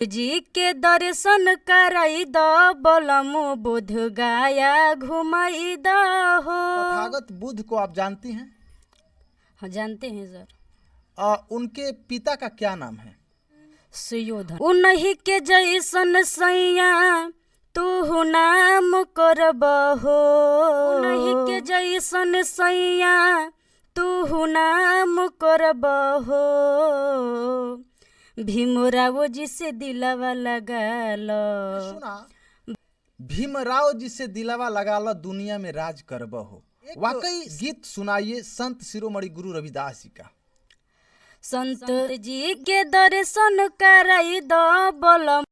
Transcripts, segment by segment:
जी के दर्शन कराई द बलमु बुध गाया घुमाई द हो। तथागत बुद्ध को आप जानती हैं? हाँ, जानते हैं सर। उनके पिता का क्या नाम है? सुयोधन। उन्हीं के जैसन सैया तू नाम करब हो। उन्हीं के जैसन सैया तू नाम करब हो। भीमराव जी से दिलावा लगा लो। सुना, भीमराव जी से दिलावा लगा लो, दुनिया में राज करब हो। वाकई गीत सुनाइए संत शिरोमणि गुरु रविदास जी का। संत जी के दर्शन कराई दो बलम।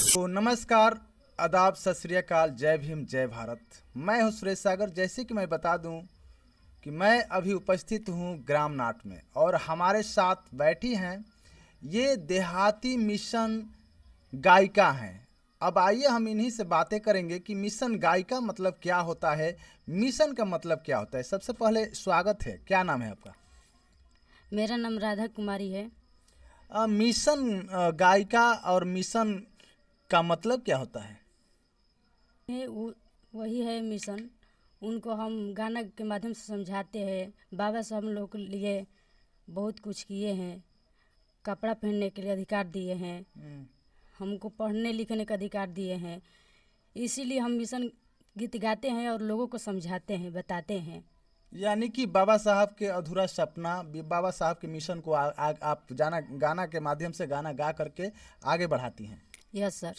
तो नमस्कार, आदाब, सत श्री अकाल, जय भीम, जय भारत। मैं हूं सुरेश सागर। जैसे कि मैं बता दूं कि मैं अभी उपस्थित हूं ग्राम नाट में और हमारे साथ बैठी हैं ये देहाती मिशन गायिका हैं। अब आइए हम इन्हीं से बातें करेंगे कि मिशन गायिका मतलब क्या होता है, मिशन का मतलब क्या होता है। सबसे पहले स्वागत है, क्या नाम है आपका? मेरा नाम राधा कुमारी है। मिशन गायिका और मिशन का मतलब क्या होता है? वही है मिशन। उनको हम गाना के माध्यम से समझाते हैं। बाबा साहब हम लोग के लिए बहुत कुछ किए हैं। कपड़ा पहनने के लिए अधिकार दिए हैं, हमको पढ़ने लिखने का अधिकार दिए हैं। इसीलिए हम मिशन गीत गाते हैं और लोगों को समझाते हैं, बताते हैं। यानी कि बाबा साहब के अधूरा सपना, बाबा साहब के मिशन को आप गाना के माध्यम से गाना गा करके आगे बढ़ाती हैं। Yes sir.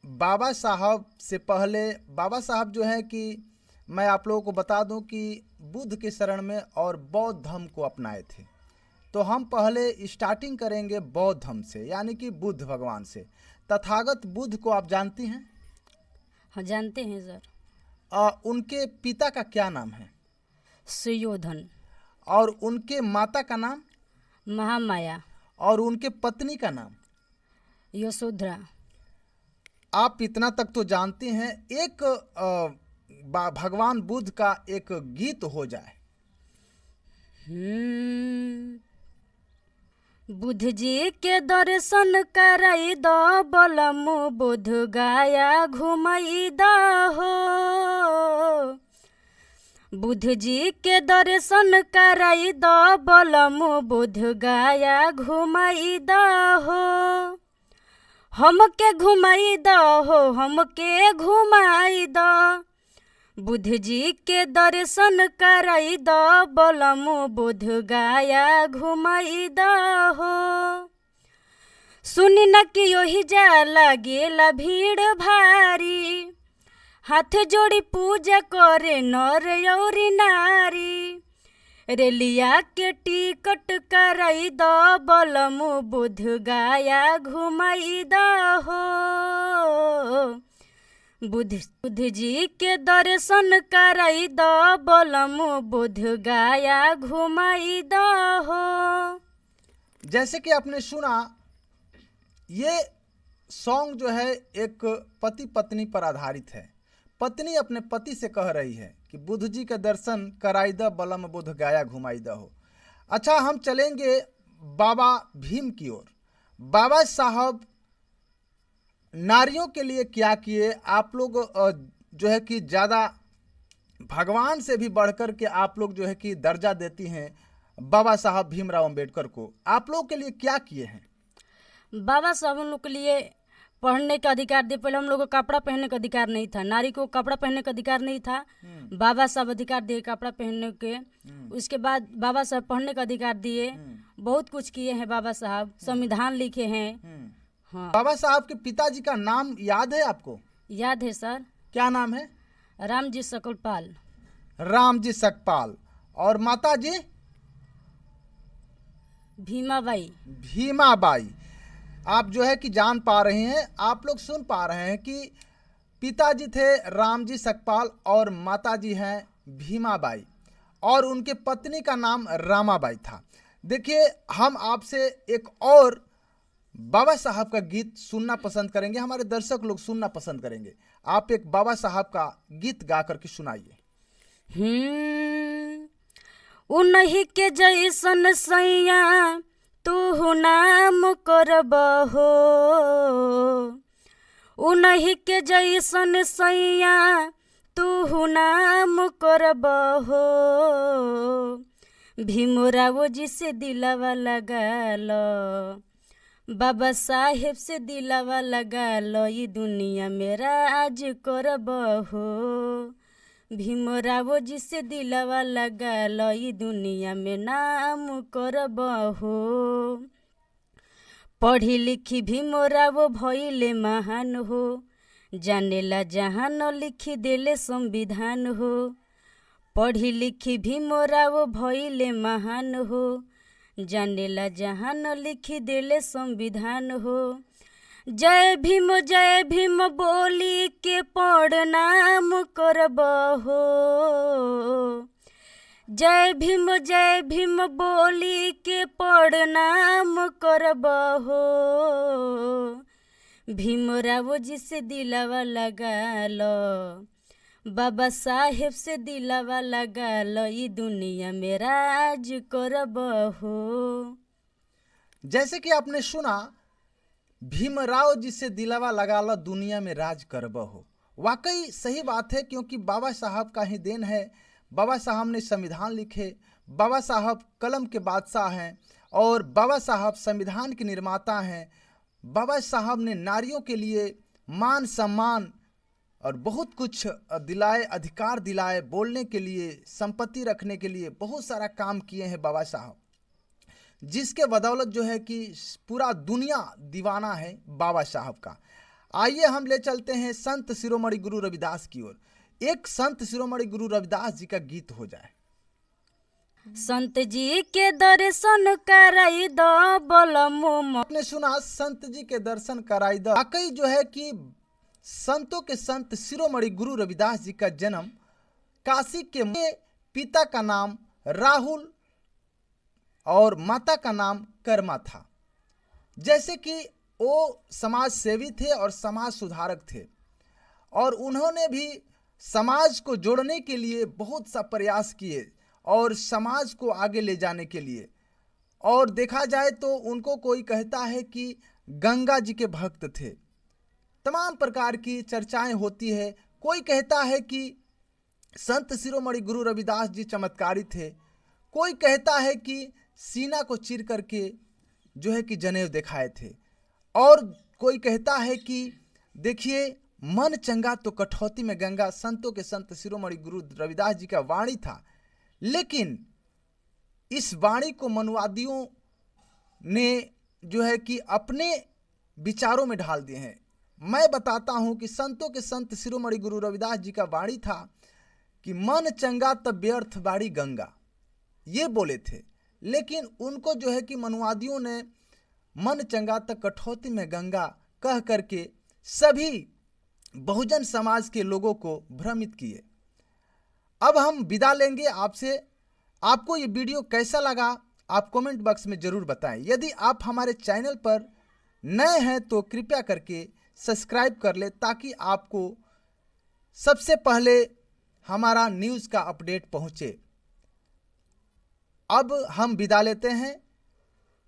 बाबा साहब से पहले, बाबा साहब जो है कि मैं आप लोगों को बता दूं कि बुद्ध के शरण में और बौद्ध धर्म को अपनाए थे। तो हम पहले स्टार्टिंग करेंगे बौद्ध धर्म से, यानी कि बुद्ध भगवान से। तथागत बुद्ध को आप जानती हैं? हाँ, जानते हैं सर। उनके पिता का क्या नाम है? सुयोधन। और उनके माता का नाम? महामाया। और उनके पत्नी का नाम? यशोधरा। आप इतना तक तो जानते हैं। एक भगवान बुद्ध का एक गीत हो जाए। बुद्ध जी के दर्शन कराई दो बलमु बुध गाया घुमाई दो हो। बुद्ध जी के दर्शन कराई दो बलमु बुध गाया घुमाई दो हो। हमके घुमाई दो हो, हमके घुमाई दो। बुद्ध जी के दर्शन कराई दो बलमु बुध गाया घुमाई दो हो। सुनी न कि योही जाला गेला भीड़ भारी, हाथ जोड़ी पूजा करे नर यौरी नारी। रेलिया के टिकट कराई दो बलमु बुध गाया घुमाई दो हो। बुद्ध जी के दर्शन कराई दो बलमु बुध गाया घुमाई दो हो। जैसे कि आपने सुना, ये सॉन्ग जो है एक पति पत्नी पर आधारित है। पत्नी अपने पति से कह रही है कि बुद्ध जी के दर्शन कराई द बलम बुध गाया घुमाई द हो। अच्छा, हम चलेंगे बाबा भीम की ओर। बाबा साहब नारियों के लिए क्या किए? आप लोग जो है कि ज़्यादा भगवान से भी बढ़कर के आप लोग जो है कि दर्जा देती हैं बाबा साहब भीमराव अंबेडकर को। आप लोग के लिए क्या किए हैं? बाबा साहब हम लोग के लिए पढ़ने का अधिकार दिए। पहले हम लोग को कपड़ा पहनने का अधिकार नहीं था, नारी को कपड़ा पहनने का अधिकार नहीं था। बाबा साहब अधिकार दिए कपड़ा पहनने के। उसके बाद बाबा साहब पढ़ने का अधिकार दिए। बहुत कुछ किए हैं बाबा साहब, संविधान लिखे हैं। हाँ। बाबा साहब के पिताजी का नाम याद है आपको? याद है सर। क्या नाम है? रामजी सकलपाल। रामजी सकपाल। और माता जी? भीमाबाई। भीमाबाई। आप जो है कि जान पा रहे हैं, आप लोग सुन पा रहे हैं कि पिताजी थे रामजी सकपाल और माताजी हैं भीमाबाई, और उनके पत्नी का नाम रामाबाई था। देखिए, हम आपसे एक और बाबा साहब का गीत सुनना पसंद करेंगे, हमारे दर्शक लोग सुनना पसंद करेंगे। आप एक बाबा साहब का गीत गा करके सुनाइए। उन्हीं के जैसन सैया तू नाम करब हो, उन्हीं के जैसन सैया तू नाम करब हो, भीमराव जी से दिलावा लगा लो, बाबा साहेब से दिलावा लगा लो, ये दुनिया में राज करब हो, भीमराव जी से दिलावा लगा लो, ये दुनिया में नाम करब हो। पढ़ी लिखी भीमराव भइले महान हो, जानेला जहान लिखी देले संविधान हो, पढ़ी लिखी भीमराव भइले महान हो, जानेला जहान लिखी देले संविधान हो। जय भीम बोली के प्रणाम करब हो, जय भीम बोली के प्रणाम करब हो, भीमराव जी से दिलावा लगा लो, बाबा साहेब से दिलावा लगा लो, ये दुनिया में राज करब हो। जैसे कि आपने सुना, भीमराव जी से दिलावा लगा लो, दुनिया में राज करब हो। वाकई सही बात है, क्योंकि बाबा साहब का ही देन है। बाबा साहब ने संविधान लिखे, बाबा साहब कलम के बादशाह हैं और बाबा साहब संविधान के निर्माता हैं। बाबा साहब ने नारियों के लिए मान सम्मान और बहुत कुछ दिलाए, अधिकार दिलाए, बोलने के लिए, संपत्ति रखने के लिए बहुत सारा काम किए हैं बाबा साहब, जिसके बदौलत जो है कि पूरा दुनिया दीवाना है बाबा साहब का। आइए हम ले चलते हैं संत शिरोमणि गुरु रविदास की ओर। एक संत शिरोमणि गुरु रविदास जी का गीत हो जाए। संत जी के दर्शन कराई दो बोलमु। आपने सुना, संत जी के दर्शन कराई दो। वाकई जो है कि संतों के संत शिरोमणि गुरु रविदास जी का जन्म काशी के पिता का नाम राहुल और माता का नाम कर्मा था। जैसे कि वो समाज सेवी थे और समाज सुधारक थे, और उन्होंने भी समाज को जोड़ने के लिए बहुत सा प्रयास किए और समाज को आगे ले जाने के लिए। और देखा जाए तो उनको कोई कहता है कि गंगा जी के भक्त थे। तमाम प्रकार की चर्चाएं होती है। कोई कहता है कि संत शिरोमणि गुरु रविदास जी चमत्कारी थे, कोई कहता है कि सीना को चीर करके जो है कि जनेऊ दिखाए थे, और कोई कहता है कि देखिए मन चंगा तो कठौती में गंगा, संतों के संत शिरोमणि गुरु रविदास जी का वाणी था। लेकिन इस वाणी को मनुवादियों ने जो है कि अपने विचारों में ढाल दिए हैं। मैं बताता हूं कि संतों के संत शिरोमणि गुरु रविदास जी का वाणी था कि मन चंगा तब व्यर्थ बाड़ी गंगा, ये बोले थे। लेकिन उनको जो है कि मनुवादियों ने मन चंगा तक कठौती में गंगा कह करके सभी बहुजन समाज के लोगों को भ्रमित किए। अब हम विदा लेंगे आपसे। आपको ये वीडियो कैसा लगा आप कमेंट बॉक्स में ज़रूर बताएं। यदि आप हमारे चैनल पर नए हैं तो कृपया करके सब्सक्राइब कर ले, ताकि आपको सबसे पहले हमारा न्यूज़ का अपडेट पहुंचे। अब हम विदा लेते हैं।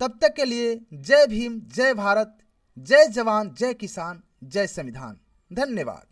तब तक के लिए जय भीम, जय भारत, जय जवान, जय किसान, जय संविधान। धन्यवाद।